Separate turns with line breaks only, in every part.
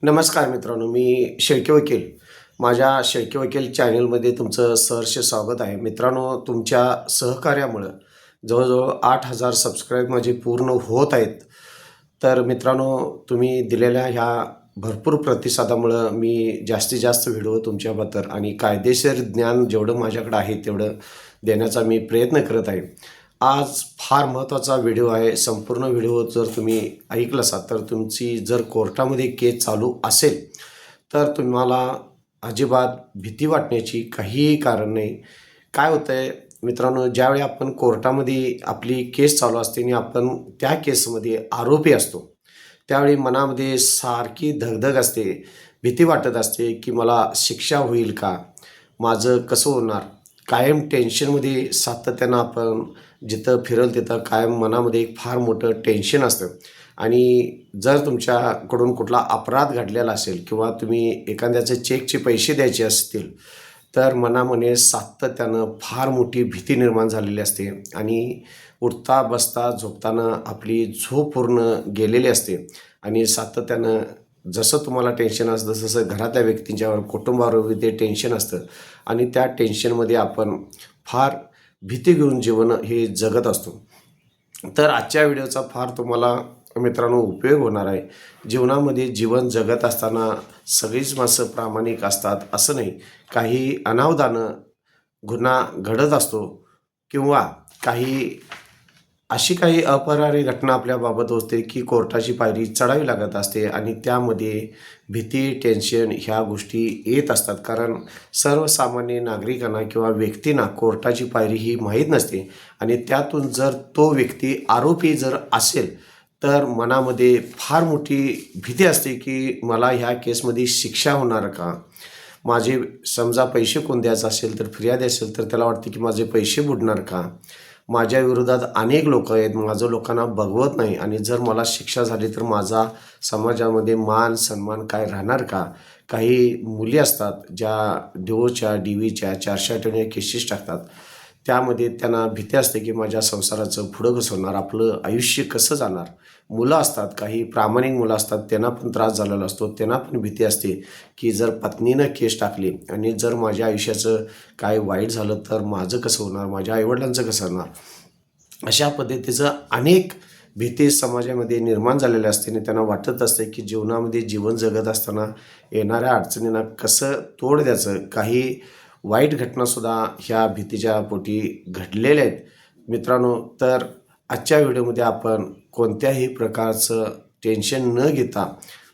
नमस्कार मित्रांनो, मी शेळके वकील. माझ्या शेळके वकील चॅनलमध्ये तुमचं सहर्ष स्वागत आहे. मित्रांनो, तुमच्या सहकार्यामुळं जवळजवळ 8,000 सबस्क्राईब माझे पूर्ण होत आहेत. तर मित्रांनो, तुम्ही दिलेल्या ह्या भरपूर प्रतिसादामुळं मी जास्तीत जास्त व्हिडिओ तुमच्याबद्दल आणि कायदेशीर ज्ञान जेवढं माझ्याकडं आहे तेवढं देण्याचा मी प्रयत्न करत आहे. आज फार महत्त्वाचा व्हिडिओ आहे. संपूर्ण व्हिडिओ जर तुम्ही ऐकलं असाल तर तुमची जर कोर्टामध्ये केस चालू असेल तर तुम्हाला अजिबात भीती वाटण्याची काहीही कारण नाही. काय होतं आहे मित्रांनो, ज्यावेळी आपण कोर्टामध्ये आपली केस चालू असते आणि आपण त्या केसमध्ये आरोपी असतो, त्यावेळी मनामध्ये सारखी धगधग असते, भीती वाटत असते की मला शिक्षा होईल का, माझं कसं होणार. कायम टेन्शनमध्ये सातत्यानं आपण जिथं फिरल तिथं कायम मनामध्ये एक फार मोठं टेन्शन असतं. आणि जर तुमच्याकडून कुठला अपराध घडलेला असेल किंवा तुम्ही एखाद्याचे चेकचे पैसे द्यायचे असतील तर मनामध्ये सातत्यानं फार मोठी भीती निर्माण झालेली असते आणि उठता बसता झोपताना आपली झोप पूर्ण गेलेली असते. आणि सातत्यानं जसं तुम्हाला टेन्शन असतं तसं घरातल्या व्यक्तींच्यावर कुटुंबावर ते टेन्शन असतं आणि त्या टेन्शनमध्ये आपण फार भीती घेऊन जीवन हे जगत असतो. तर आजच्या व्हिडिओचा फार तुम्हाला मित्रांनो उपयोग होणार आहे. जीवनामध्ये जीवन जगत असताना सगळीच माणसं प्रामाणिक असतात असं नाही. काही अनावधानं गुन्हा घडत असतो किंवा अशी काही अपरिहार्य घटना आपल्याबाबत होते की कोर्टाची पायरी चढावी लागत असते आणि त्यामध्ये भीती, टेन्शन ह्या गोष्टी येत असतात. कारण सर्वसामान्य नागरिकांना किंवा व्यक्तींना कोर्टाची पायरी ही माहीत नसते आणि त्यातून जर तो व्यक्ती आरोपी जर असेल तर मनामध्ये फार मोठी भीती असते की मला ह्या केसमध्ये शिक्षा होणार का, माझे समजा पैसे कोण द्यायचं असेल तर फिर्यादी असेल तर त्याला वाटते की माझे पैसे बुडणार का, माझ्या विरोधात अनेक लोक आहेत, माझं लोकांना बघवत नाही आणि जर मला शिक्षा झाली तर माझा समाजामध्ये मान सन्मान काय राहणार का. काही मुली असतात ज्या डिवोच्या DVच्या 408 केसेस टाकतात. त्यामध्ये त्यांना भीती असते की माझ्या संसाराचं पुढं कसं होणार, आपलं आयुष्य कसं जाणार. मुलं असतात, काही प्रामाणिक मुलं असतात, त्यांना पण त्रास झालेला असतो, त्यांना पण भीती असते की जर पत्नीनं केस टाकली आणि जर माझ्या आयुष्याचं काय वाईट झालं तर माझं कसं होणार, माझ्या आईवडिलांचं कसं होणार. अशा पद्धतीचं अनेक भीती समाजामध्ये निर्माण झालेल्या असते आणि त्यांना वाटत असते की जीवनामध्ये जीवन जगत असताना येणाऱ्या अडचणींना कसं तोड द्यायचं. काही वाईट घटनासुद्धा ह्या भीतीच्या पोटी घडलेल्या आहेत मित्रांनो. तर आजच्या व्हिडिओमध्ये आपण कोणत्याही प्रकारचं टेन्शन न घेता,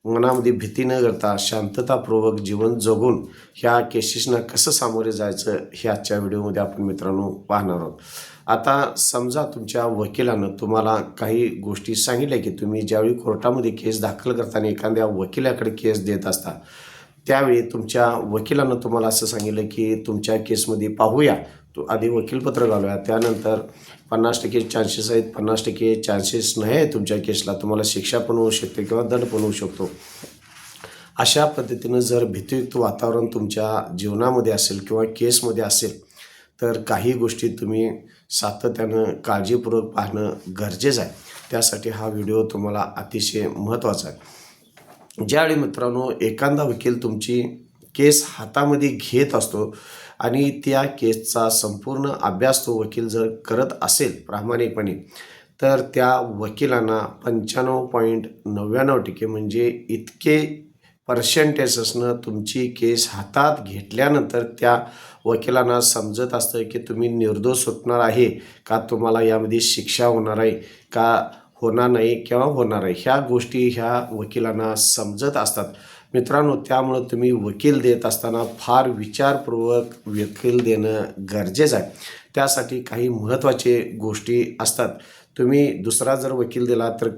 मनामध्ये भीती न करता शांततापूर्वक जीवन जगून ह्या केसेसना कसं सामोरे जायचं हे आजच्या व्हिडिओमध्ये आपण मित्रांनो पाहणार आहोत. आता समजा तुमच्या वकिलानं तुम्हाला काही गोष्टी सांगितल्या की तुम्ही ज्यावेळी कोर्टामध्ये केस दाखल करताना एखाद्या वकिलाकडे केस देत असता त्यावेळी तुमच्या वकिलानं तुम्हाला असं सांगितलं की तुमच्या केसमध्ये पाहूया, तो आधी वकीलपत्र घालूया, त्यानंतर 50% चान्सेस आहेत, 50% चान्सेस नाही आहे तुमच्या केसला, तुम्हाला शिक्षा पण होऊ शकते किंवा दंड पण होऊ शकतो. अशा पद्धतीनं जर भीतीयुक्त वातावरण तुमच्या जीवनामध्ये असेल किंवा केसमध्ये असेल तर काही गोष्टी तुम्ही सातत्यानं काळजीपूर्वक पाहणं गरजेचं आहे. त्यासाठी हा व्हिडिओ तुम्हाला अतिशय महत्त्वाचा आहे. ज्यावेळी मित्रांनो एखादा वकील तुमची केस हातामध्ये घेत असतो आणि त्या केसचा संपूर्ण अभ्यास तो वकील जर करत असेल प्रामाणिकपणे तर त्या वकिलांना 95.99% म्हणजे इतके पर्सेंटेज असणं तुमची केस हातात घेतल्यानंतर त्या वकिलांना समजत असतं की तुम्ही निर्दोष सुटणार आहे का, तुम्हाला यामध्ये शिक्षा होणार आहे का होणार नाही किंवा होणार आहे. ह्या गोष्टी ह्या वकिलांना समजत असतात मित्रांनो. त्यामुळं तुम्ही वकील देत असताना फार विचारपूर्वक वकील देणं गरजेचं आहे. त्यासाठी काही महत्त्वाचे गोष्टी असतात. तुम्ही दुसरा जर वकील दिला तर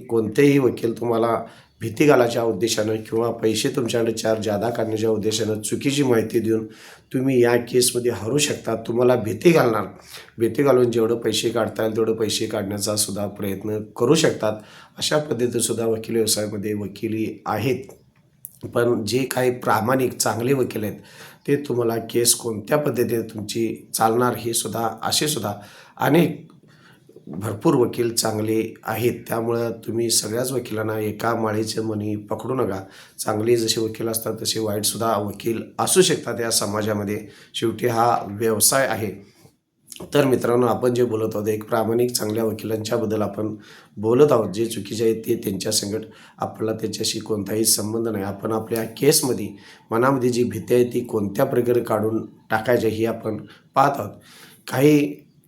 कोणतेही वकील तुम्हाला भीती घालायच्या उद्देशानं किंवा पैसे तुमच्याकडे जादा काढण्याच्या उद्देशानं चुकीची माहिती देऊन तुम्ही या केसमध्ये हरू शकता. तुम्हाला भीती घालून जेवढं पैसे काढता येईल तेवढं पैसे काढण्याचा सुद्धा प्रयत्न करू शकतात. अशा पद्धतीसुद्धा वकील व्यवसायामध्ये वकिली आहेत. पण जे काही प्रामाणिक चांगले वकील आहेत ते तुम्हाला केस कोणत्या पद्धतीने तुमची चालणार हे सुद्धा असे सुद्धा अनेक भरपूर वकील चांगले आहेत. त्यामुळं तुम्ही सगळ्याच वकिलांना एका माळेचे मणी पकडू नका. चांगले जसे वकील असतात तसे वाईटसुद्धा वकील असू शकतात या समाजामध्ये. शेवटी हा व्यवसाय आहे. तर मित्रांनो, आपण जे बोलत आहोत एक प्रामाणिक चांगल्या वकिलांच्याबद्दल आपण बोलत आहोत. जे चुकीचे आहेत ते त्यांच्या संकट, आपल्याला त्याच्याशी कोणताही संबंध नाही. आपण आपल्या केसमध्ये मनामध्ये जी भीती आहे ती कोणत्या प्रकारे काढून टाकायची हे आपण पाहत आहोत. काही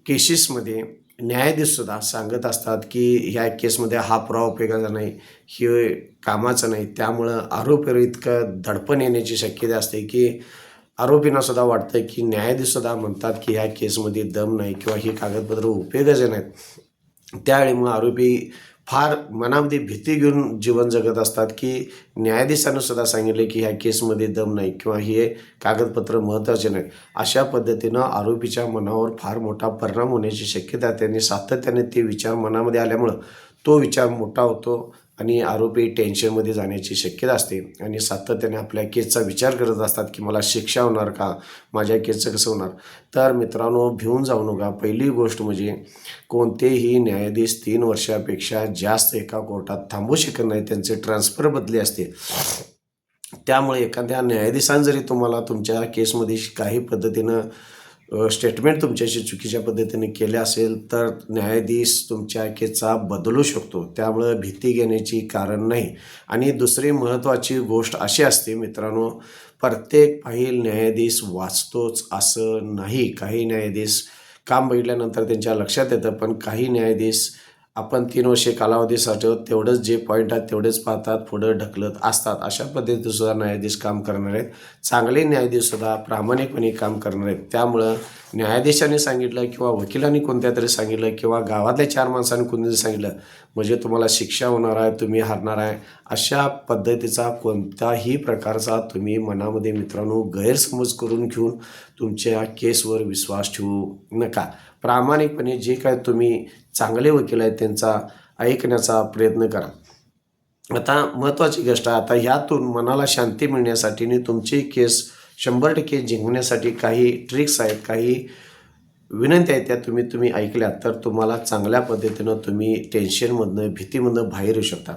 केसेसमध्ये न्यायाधीशसुद्धा सांगत असतात की ह्या केसमध्ये हा पुरावा उपयोगाचा नाही, हे कामाचं नाही. त्यामुळं आरोपीवर इतकं दडपण येण्याची शक्यता असते की आरोपींनासुद्धा वाटतं की न्यायाधीशसुद्धा म्हणतात की ह्या केसमध्ये दम नाही किंवा ही कागदपत्र उपयोगाचे नाहीत. त्यावेळी मग आरोपी फार मनामध्ये भीती घेऊन जीवन जगत असतात की न्यायाधीशानं सुद्धा सांगितले की ह्या केसमध्ये दम नाही किंवा हे कागदपत्र महत्त्वाचे नाहीत. अशा पद्धतीनं आरोपीच्या मनावर फार मोठा परिणाम होण्याची शक्यता त्यांनी सातत्याने ते विचार मनामध्ये आल्यामुळं तो विचार मोठा होतो आणि आरोपी टेन्शनमध्ये जाण्याची शक्यता असते आणि सातत्याने आपल्या केसचा विचार करत असतात की मला शिक्षा होणार का, माझ्या केसचं कसं होणार. तर मित्रांनो, भिवून जाऊ नका. पहिली गोष्ट म्हणजे कोणतेही न्यायाधीश 3 वर्षापेक्षा जास्त एका कोर्टात थांबू शकत नाही. त्यांचे ट्रान्सफर बदली असते. त्यामुळे एखाद्या न्यायाधीशाने जरी तुम्हाला तुमच्या केसमध्ये काही पद्धतीनं स्टेटमेंट तुमच्याशी चुकीच्या पद्धतीने केले असेल तर न्यायाधीश तुमच्या केसचा बदलू शकतो. त्यामुळं भीती घेण्याची कारण नाही. आणि दुसरी महत्त्वाची गोष्ट अशी असते मित्रांनो, प्रत्येक फाईल न्यायाधीश वाचतोच असं नाही. काही न्यायाधीश काम बघितल्यानंतर त्यांच्या लक्षात येतं, पण काही न्यायाधीश आपण 3 वर्षे कालावधीसाठी तेवढंच जे पॉईंट आहेत तेवढेच पाहतात, पुढं ढकलत असतात. अशा पद्धतीसुद्धा न्यायाधीश काम करणार आहेत. चांगले न्यायाधीशसुद्धा प्रामाणिकपणे काम करणार आहेत. त्यामुळं न्यायाधीशाने सांगितलं किंवा वकिलांनी कोणत्या तरी सांगितलं किंवा गावातल्या 4 माणसांनी कोणीतरी सांगितलं म्हणजे तुम्हाला शिक्षा होणार आहे, तुम्ही हारणार आहे, अशा पद्धतीचा कोणत्याही प्रकारचा तुम्ही मनामध्ये मित्रांनो गैरसमज करून घेऊन तुमच्या केसवर विश्वास ठेवू नका. प्रामाणिकपणे जे काय तुम्ही चांगले वकील आहेत त्यांचा ऐकण्याचा प्रयत्न करा. आता महत्त्वाची गोष्ट आहे, आता ह्यातून मनाला शांती मिळण्यासाठी आणि तुमची केस 100% जिंकण्यासाठी काही ट्रिक्स आहेत, काही विनंती आहेत, त्या तुम्ही ऐकल्यात तर तुम्हाला चांगल्या पद्धतीनं तुम्ही टेन्शनमधनं भीतीमधनं बाहेर येऊ शकता.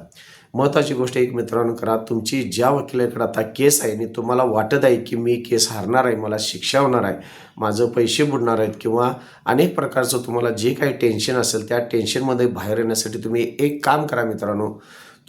महत्त्वाची गोष्ट एक मित्रांनो करा, तुमची ज्या वकिलाकडे आता केस आहे आणि तुम्हाला वाटत आहे की मी केस हारणार आहे, मला शिक्षा होणार आहे, माझं पैसे बुडणार आहेत किंवा अनेक प्रकारचं तुम्हाला जे काही टेन्शन असेल त्या टेन्शनमध्ये बाहेर येण्यासाठी तुम्ही एक काम करा मित्रांनो,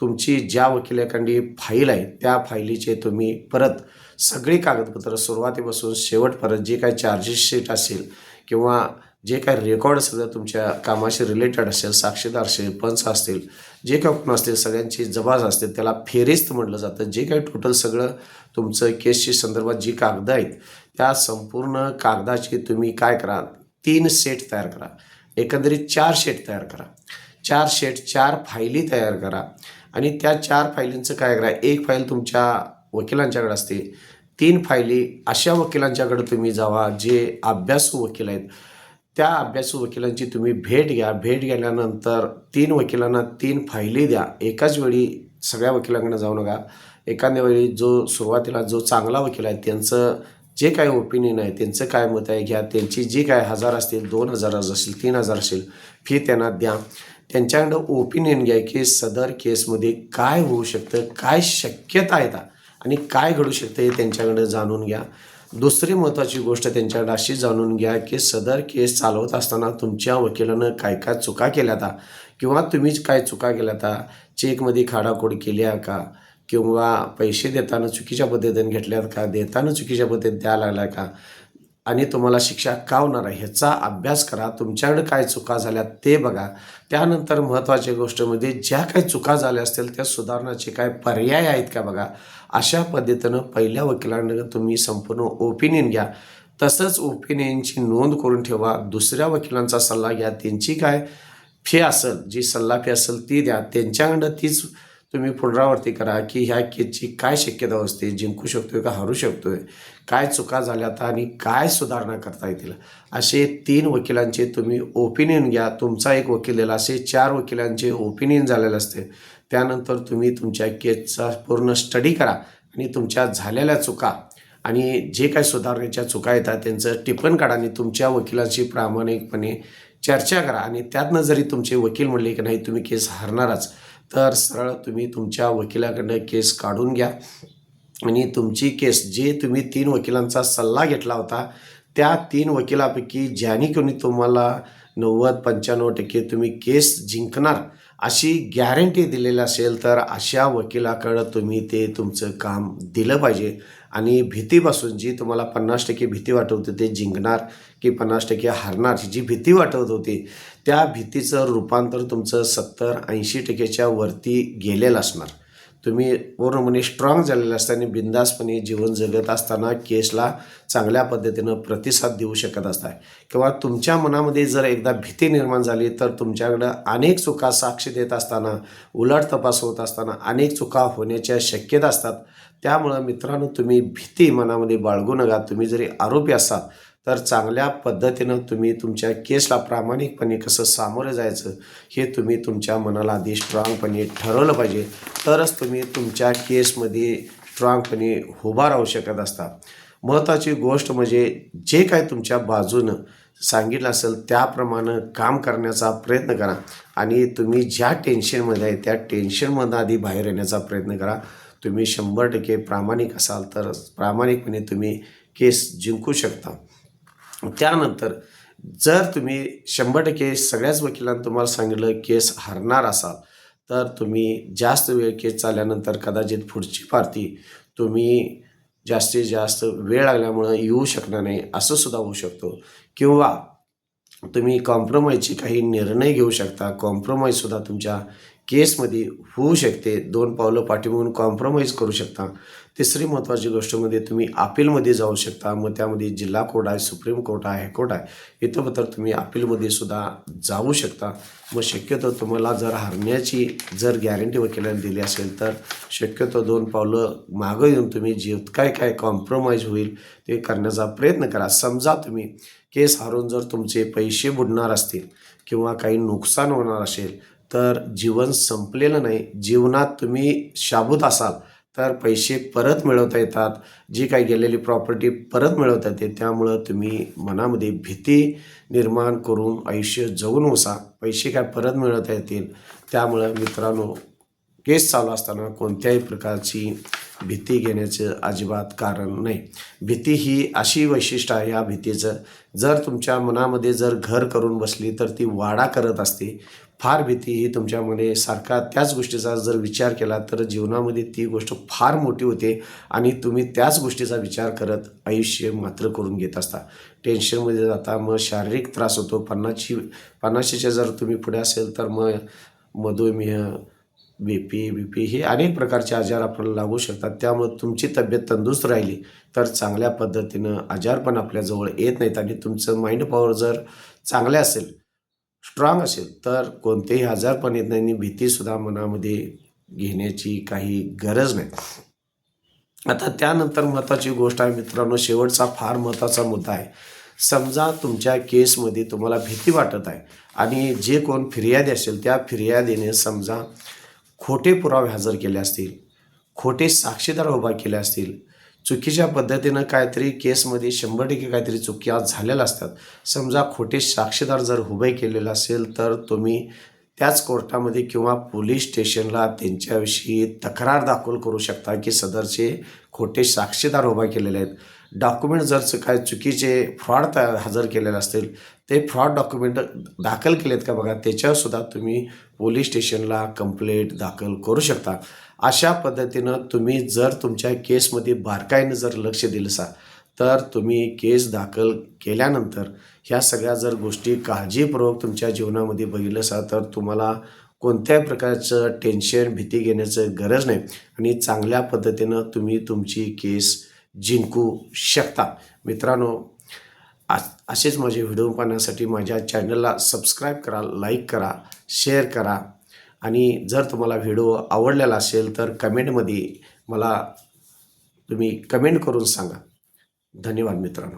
तुमची ज्या वकिलाकडे फाईल आहे त्या फाईलीचे तुम्ही परत सगळी कागदपत्र सुरुवातीपासून शेवटपर्यंत जे काही चार्जेस शीट असेल किंवा जे काही रेकॉर्ड असेल तुमच्या कामाशी रिलेटेड असेल, साक्षीदार असेल, पंच असतील, जे काही कोण असतील सगळ्यांची जबाब असते, त्याला फेरिस्त म्हटलं जातं. जे काही टोटल सगळं तुमचं केसशी संदर्भात जी कागदं आहेत त्या संपूर्ण कागदाची तुम्ही काय करा, 3 सेट तयार करा. एकंदरीत 4 सेट तयार करा. 4 सेट 4 फायली तयार करा आणि त्या 4 फायलींचं काय करा, एक फाईल तुमच्या वकिलांच्याकडे असते, 3 फायली अशा वकिलांच्याकडे तुम्ही जावा जे अभ्यासू वकील आहेत. त्या अभ्यासू वकिलांची तुम्ही भेट घ्या. भेट घेतल्यानंतर 3 वकिलांना 3 फायली द्या. एकाच वेळी सगळ्या वकिलांकडे जाऊ नका. एखाद्या वेळी जो सुरुवातीला जो चांगला वकील आहे त्यांचं जे काय ओपिनियन आहे, त्यांचं काय मत आहे घ्या. त्यांची जी काय 1000 असतील, 2000 असेल, 3000 असेल, फी त्यांना द्या. त्यांच्याकडं ओपिनियन घ्या की सदर केसमध्ये काय होऊ शकतं, काय शक्यता आहेत आणि काय घडू शकतं हे त्यांच्याकडं जाणून घ्या. दुसरी महत्त्वाची गोष्ट त्यांच्याकडे अशी जाणून घ्या की सदर केस चालवत असताना तुमच्या वकिलानं काय काय चुका केल्या किंवा तुम्हीच काय चुका केल्या, चेकमध्ये खाडाखोड केली आहे का किंवा पैसे देताना चुकीच्या पद्धतीने घेतल्यात का, देताना चुकीच्या पद्धतीने द्यायला लागला का आणि तुम्हाला शिक्षा का होणार आहे ह्याचा अभ्यास करा. तुमच्याकडे काय चुका झाल्या ते बघा. त्यानंतर महत्त्वाची गोष्ट म्हणजे ज्या काही चुका झाल्या असतील त्या सुधारण्याचे काय पर्याय आहेत का बघा. अशा पद्धतीनं पहिल्या वकिलांना तुम्ही संपूर्ण ओपिनियन घ्या. तसंच ओपिनियनची नोंद करून ठेवा. दुसऱ्या वकिलांचा सल्ला घ्या. त्यांची काय फी असेल, जी सल्ला फी असेल ती द्या. त्यांच्याकडं तीच तुम्ही पुनरावृत्ती करा की ह्या केसची काय शक्यता असते, जिंकू शकतोय का हारू शकतोय, काय चुका झाल्यात आणि काय सुधारणा करता येतील. असे 3 वकिलांचे तुम्ही ओपिनियन घ्या. तुमचा एक वकील दिला, असे 4 वकिलांचे ओपिनियन झालेले असते. त्यानंतर तुम्ही तुमच्या केसचा पूर्ण स्टडी करा आणि तुमच्या झालेल्या चुका आणि जे काही सुधारण्याच्या चुका येतात त्यांचं टिप्पण काढा आणि तुमच्या वकिलांशी प्रामाणिकपणे चर्चा करा आणि त्यातनं जरी तुमचे वकील म्हणले की नाही तुम्ही केस हारणारच, तर सरळ तुम्ही तुमच्या वकिलाकडनं केस काढून घ्या आणि तुमची केस जे तुम्ही 3 वकिलांचा सल्ला घेतला होता त्या 3 वकिलापैकी ज्याने कोणी तुम्हाला 90-95% तुम्ही केस जिंकणार अशी गॅरंटी दिलेली असेल, तर अशा वकिलाकडं तुम्ही ते तुमचं काम दिलं पाहिजे. आणि भीतीपासून जी तुम्हाला 50% भीती वाटत होती ते जिंकणार की 50% हारणार ही जी भीती वाटत होती, त्या भीतीचं रूपांतर तुमचं 70-80%च्या वरती गेलेलं असणार. तुम्ही पूर्णपणे स्ट्रॉंग झालेले असताना बिंदासपणे जीवन जगत असताना केसला चांगल्या पद्धतीनं प्रतिसाद देऊ शकत असताय. किंवा तुमच्या मनामध्ये जर एकदा भीती निर्माण झाली तर तुमच्याकडं अनेक चुका साक्ष देत असताना, उलट तपास होत असताना अनेक चुका होण्याच्या शक्यता असतात. त्यामुळं मित्रांनो तुम्ही भीती मनामध्ये बाळगू नका. तुम्ही जरी आरोपी असाल तर चांगल्या पद्धतीनं तुम्ही तुमच्या केसला प्रामाणिकपणे कसं सामोरं जायचं हे तुम्ही तुमच्या मनाला आधी स्ट्रॉंगपणे ठरवलं पाहिजे. तरच तुम्ही तुमच्या केसमध्ये स्ट्रॉंगपणे उभा राहू शकत असता. महत्त्वाची गोष्ट म्हणजे जे काय तुमच्या बाजूनं सांगितलं असेल त्याप्रमाणे काम करण्याचा प्रयत्न करा आणि तुम्ही ज्या टेन्शनमध्ये आहे त्या टेन्शनमधून आधी बाहेर येण्याचा प्रयत्न करा. तुम्ही 100% प्रामाणिक असाल तर प्रामाणिकपणे तुम्ही केस जिंकू शकता. त्यानंतर जर तुम्ही 100% सगळ्याच वकिलांनी तुम्हाला सांगितलं केस हारणार असाल, तर तुम्ही जास्त वेळ केस चालल्यानंतर कदाचित पुढची पार्टी तुम्ही जास्तीत जास्त वेळ लागल्यामुळं येऊ शकणार नाही असं सुद्धा होऊ शकतो. किंवा तुम्ही कॉम्प्रोमाइजचे काही निर्णय घेऊ शकता. कॉम्प्रोमाइजसुद्धा तुमच्या केसमध्ये होऊ शकते. 2 पावलं पाठीमागून कॉम्प्रोमाइज करू शकता. तिसरी महत्त्वाची गोष्ट म्हणजे तुम्ही अपीलमध्ये जाऊ शकता. मग त्यामध्ये जिल्हा कोर्ट आहे, सुप्रीम कोर्ट आहे, हायकोर्ट आहे. इथं तर तुम्ही अपीलमध्ये सुद्धा जाऊ शकता. मग शक्यतो तुम्हाला जर हारण्याची जर गॅरंटी वकिलांनी दिली असेल तर शक्यतो 2 पावलं मागं येऊन तुम्ही जे काय कॉम्प्रोमाइज होईल ते करण्याचा प्रयत्न करा. समजा तुम्ही केस हारून जर तुमचे पैसे बुडणार असतील किंवा काही नुकसान होणार असेल तर जीवन संपलेलं नाही. जीवनात तुम्ही शाबूत असाल तर पैसे परत मिळवता येतात. जी काही गेलेली प्रॉपर्टी परत मिळवता येते. त्यामुळं तुम्ही मनामध्ये भीती निर्माण करून आयुष्य जगू नका. पैसे काय परत मिळवता येतील. त्यामुळं मित्रांनो केस चालू असताना कोणत्याही प्रकारची भीती घेण्याचं अजिबात कारण नाही. भीती ही अशी वैशिष्ट्य आहे या भीतीचं, जर तुमच्या मनामध्ये जर घर करून बसली तर ती वाडा करत असते. फार भीती ही तुमच्यामध्ये सारखा त्याच गोष्टीचा जर विचार केला तर जीवनामध्ये ती गोष्ट फार मोठी होते आणि तुम्ही त्याच गोष्टीचा विचार करत आयुष्य मात्र करून घेत असता. टेन्शनमध्ये जाता. मग शारीरिक त्रास होतो. 50च्या जर तुम्ही पुढे असेल तर मग मधुमेह, BP हे अनेक प्रकारचे आजार आपल्याला लागू शकतात. त्यामुळे तुमची तब्येत तंदुरुस्त राहिली तर चांगल्या पद्धतीनं आजारपण आपल्याजवळ येत नाहीत आणि तुमचं माइंड पॉवर जर चांगले असेल, स्ट्रॉंग असेल तर कोणतेही आजारपण येत नाही आणि भीतीसुद्धा मनामध्ये घेण्याची काही गरज नाही. आता त्यानंतर महत्त्वाची गोष्ट आहे मित्रांनो, शेवटचा फार महत्त्वाचा मुद्दा आहे. समजा तुमच्या केसमध्ये तुम्हाला भीती वाटत आहे आणि जे कोण फिर्यादी असेल त्या फिर्यादीने समजा खोटे पुरावे हजर केले असतील, खोटे साक्षीदार उभा केले असतील, चुकीच्या पद्धतीनं काहीतरी केसमध्ये 100% काहीतरी चुक्या झालेल्या असतात. समजा खोटे साक्षीदार जर उभे केलेले असेल तर तुम्ही त्याच कोर्टामध्ये किंवा पोलीस स्टेशनला त्यांच्याविषयी तक्रार दाखल करू शकता की सदरचे खोटे साक्षीदार उभा केलेले आहेत. डॉक्युमेंट जर काय चुकीचे फ्रॉड हजर केलेले असतील ते फ्रॉड डॉक्युमेंट दाखल केलेत का बघा, त्याच्यावरसुद्धा तुम्ही पोलीस स्टेशनला कंप्लेंट दाखल करू शकता. अशा पद्धतीनं तुम्ही जर तुमच्या केसमध्ये बारकाईनं जर लक्ष दिलं तर तुम्ही केस दाखल केल्यानंतर ह्या सगळ्या जर गोष्टी काळजीपूर्वक तुमच्या जीवनामध्ये बघितलं तर तुम्हाला कोणत्याही प्रकारचं टेन्शन, भीती घेण्याचं गरज नाही आणि चांगल्या पद्धतीनं तुम्ही तुमची केस जिंकू शकता. मित्रांनो, असेच माझे व्हिडिओ पाहण्यासाठी माझ्या चॅनलला सबस्क्राईब करा, लाईक करा, शेअर करा आणि जर तुम्हाला व्हिडिओ आवडलेला असेल तर कमेंटमध्ये मला तुम्ही कमेंट करून सांगा. धन्यवाद मित्रांनो.